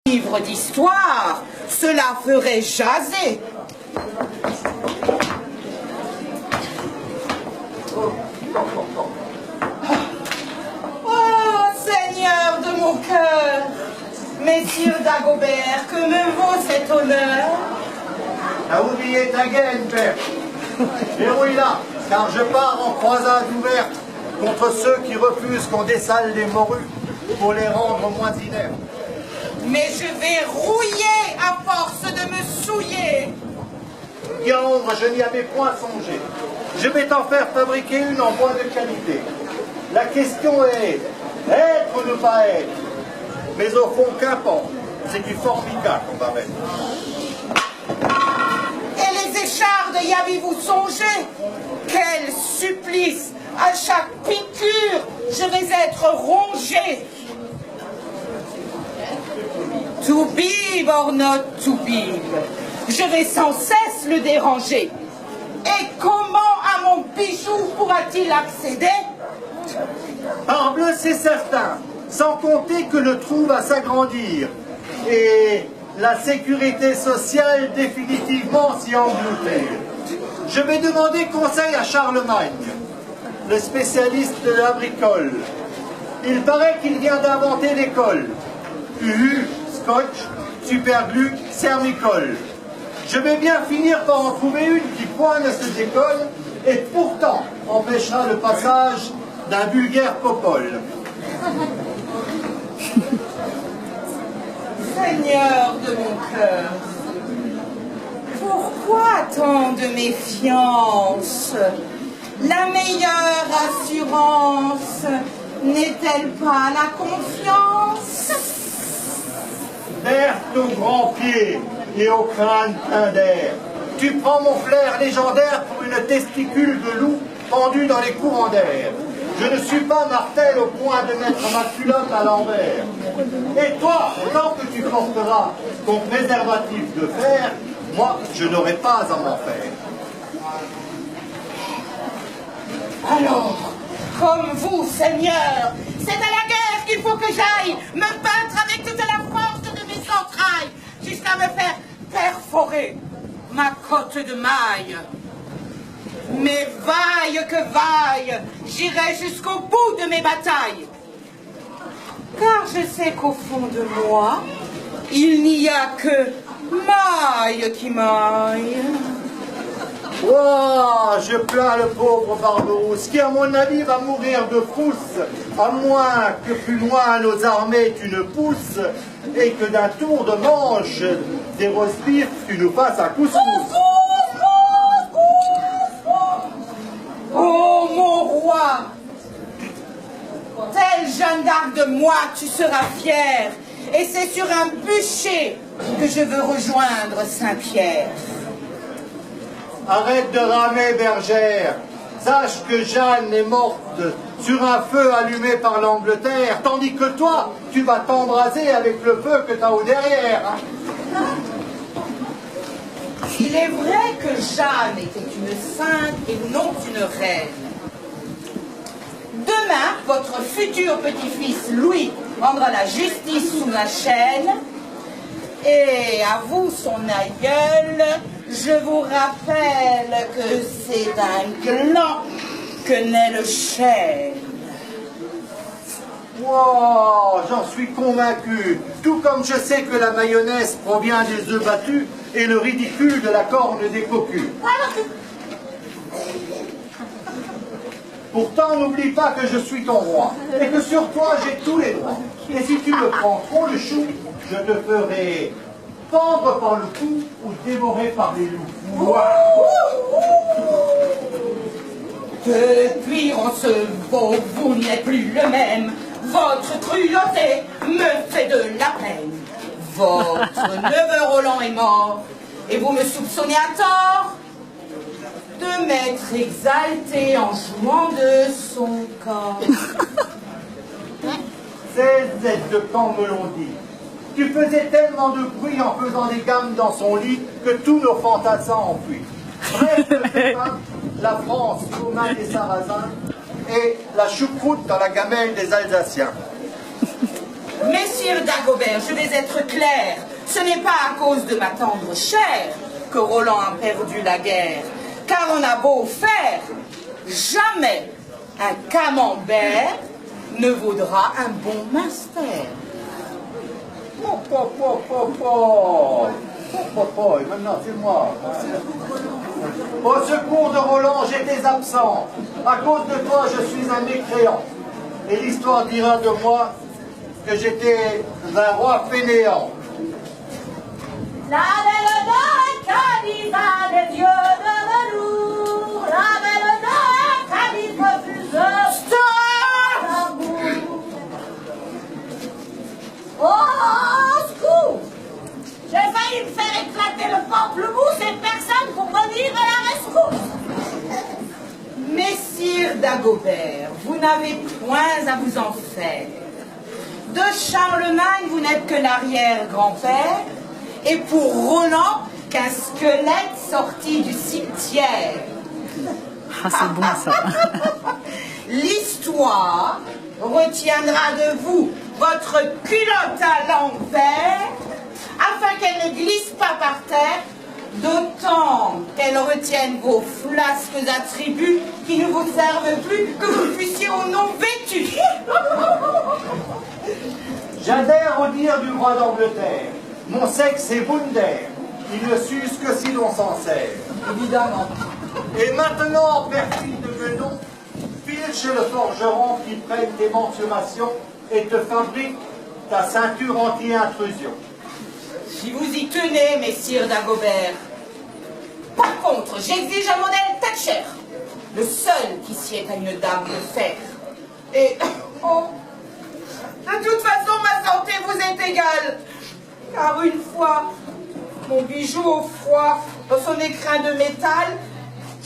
livre d'histoire, cela ferait jaser. Oh, Seigneur de mon cœur, Messire Dagobert, que me vaut cet honneur? T'as oublié ta gaine, père. Verrouille-la, car je pars en croisade ouverte contre ceux qui refusent qu'on dessale les morues pour les rendre moins inertes. Mais je vais rouiller à force de me souiller. Guérande, je n'y avais point songé. Je vais t'en faire fabriquer une en bois de qualité. La question est, être ou ne pas être? Mais au fond, qu'importe, c'est du formica qu'on va mettre. Et les échardes, y avez-vous songé? Quel supplice! À chaque piqûre, je vais être rongé. To be or not to be, je vais sans cesse le déranger. Et comment à mon bijou pourra-t-il accéder? Parbleu, c'est certain, sans compter que le trou va s'agrandir et la sécurité sociale définitivement s'y engloutir. Je vais demander conseil à Charlemagne, le spécialiste de la bricole. Il paraît qu'il vient d'inventer l'école. Scotch, superglue, sermicole. Je vais bien finir par en trouver une qui point ne se décolle et pourtant empêchera le passage d'un vulgaire popole. Seigneur de mon cœur, pourquoi tant de méfiance? La meilleure assurance n'est-elle pas la confiance? Berthe au grand pied et au crâne plein d'air. Tu prends mon flair légendaire pour une testicule de loup pendue dans les courants d'air. Je ne suis pas Martel au point de mettre ma culotte à l'envers. Et toi, tant que tu porteras ton préservatif de fer, moi, je n'aurai pas à m'en faire. Alors, comme vous, Seigneur, c'est à la guerre qu'il faut que j'aille me battre avec toute la force de mes entrailles jusqu'à me faire perforer ma cotte de maille. Mais vaille que vaille, j'irai jusqu'au bout de mes batailles. Car je sais qu'au fond de moi, il n'y a que maille qui maille. Oh, je plains le pauvre Barberousse, qui à mon avis va mourir de frousse, à moins que plus loin nos armées tu ne pousses, et que d'un tour de manche des roast-beef tu nous fasses un couscous. Oh mon roi, tel Jeanne d'Arc de moi tu seras fier, et c'est sur un bûcher que je veux rejoindre Saint-Pierre. Arrête de ramer, bergère. Sache que Jeanne est morte sur un feu allumé par l'Angleterre, tandis que toi, tu vas t'embraser avec le feu que t'as au derrière. Il est vrai que Jeanne était une sainte et non une reine. Demain, votre futur petit-fils Louis rendra la justice sous ma chaîne. Et à vous, son aïeul, je vous rappelle que c'est un gland que naît le chêne. Wow, j'en suis convaincu. Tout comme je sais que la mayonnaise provient des œufs battus et le ridicule de la corne des cocus. Pourtant, n'oublie pas que je suis ton roi et que sur toi j'ai tous les droits. Et si tu me prends trop le chou, je te ferai pendre par le cou ou dévorer par les loups. Wow. Depuis on se vaut, vous n'êtes plus le même. Votre cruauté me fait de la peine. Votre neveu Roland est mort et vous me soupçonnez à tort de m'être exalté en jouant de son corps. 16 aides de camp me l'ont dit. Tu faisais tellement de bruit en faisant des gammes dans son lit que tous nos fantassins ont fui. Bref, la France aux mains des Sarrasins et la choucroute dans la gamelle des Alsaciens. Messire Dagobert, je vais être clair. Ce n'est pas à cause de ma tendre chair que Roland a perdu la guerre. Car on a beau faire, jamais un camembert ne vaudra un bon master. Et maintenant, c'est moi. Au secours de Roland, j'étais absent. À cause de toi, je suis un mécréant. Et l'histoire dira de moi que j'étais un roi fainéant. La belle dame Khalifa des dieux de velours, la belle dame Khalifa refuse d'amour. Oh, secours! J'ai failli me faire éclater le pamplemousse et personne pour venir à la rescousse. Messire Dagobert, vous n'avez point à vous en faire. De Charlemagne, vous n'êtes que l'arrière-grand-père, et pour Roland, qu'un squelette sorti du cimetière. Ah, c'est bon ça. L'histoire retiendra de vous votre culotte à l'envers, afin qu'elle ne glisse pas par terre, d'autant qu'elle retienne vos flasques attributs qui ne vous servent plus, que vous fussiez au nom vêtu. J'adhère au dire du roi d'Angleterre. Mon sexe est Wunder. Il ne s'use que si l'on s'en sert. Évidemment. Et maintenant, perfide Menon, file chez le forgeron qui prenne tes mensurations et te fabrique ta ceinture anti-intrusion. Si vous y tenez, messire Dagobert. Par contre, j'exige un modèle Thatcher, le seul qui sied à une dame de fer. Et, oh, de toute façon, ma santé vous est égale. Car une fois mon bijou au froid dans son écrin de métal,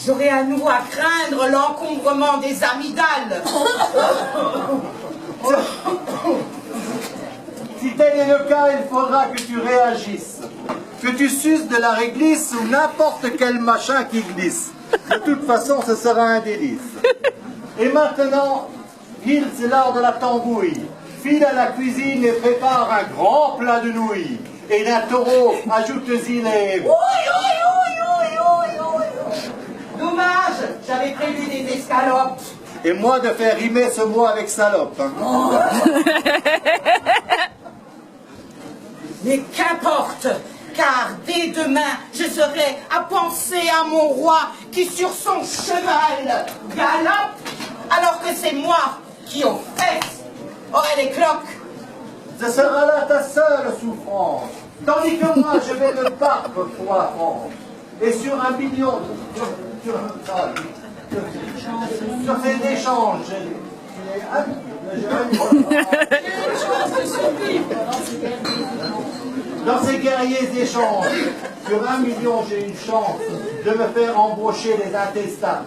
j'aurai à nouveau à craindre l'encombrement des amygdales. Si tel est le cas, il faudra que tu réagisses. Que tu suces de la réglisse ou n'importe quel machin qui glisse. De toute façon, ce sera un délice. Et maintenant, Gilles, c'est l'art de la tambouille. File à la cuisine et prépare un grand plat de nouilles. Et d'un taureau, ajoute-y les... Dommage, j'avais prévu des escalopes. Et moi de faire rimer ce mot avec salope. Hein. Mais qu'importe, car dès demain, je serai à penser à mon roi qui sur son cheval galope, alors que c'est moi qui, aux fesses, aurai les cloques. Ce sera là ta seule souffrance. Tandis que moi, je vais me battre pour la France. Et sur 1 million, sur ces échanges, dans ces guerriers échanges, sur 1 million, j'ai une chance de me faire embaucher les intestins.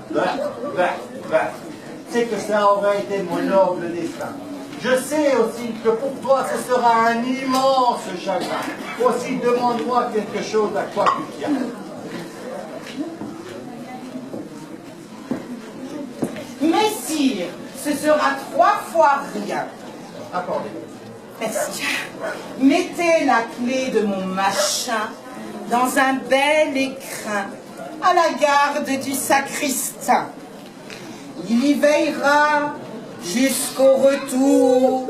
C'est que ça aurait été mon noble destin. Je sais aussi que pour toi, ce sera un immense chagrin. Aussi, demande-moi quelque chose à quoi tu tiens. Messire, ce sera 3 fois rien. Accordez. Merci. Mettez la clé de mon machin dans un bel écrin à la garde du sacristain. Il y veillera jusqu'au retour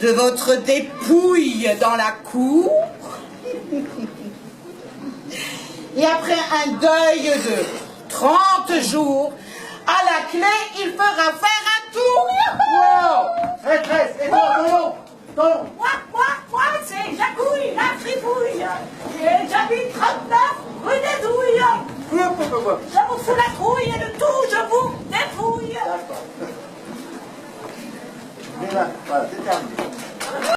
de votre dépouille dans la cour. Et après un deuil de 30 jours, à la clé, il fera faire un tour. Wow! Maîtresse, et non, Moi, c'est Jacouille, la fripouille. Et j'habite 39 rue des Douilles. Je vous fous la trouille et le tout, je vous dépouille. D'accord. Mais là, voilà, c'est terminé.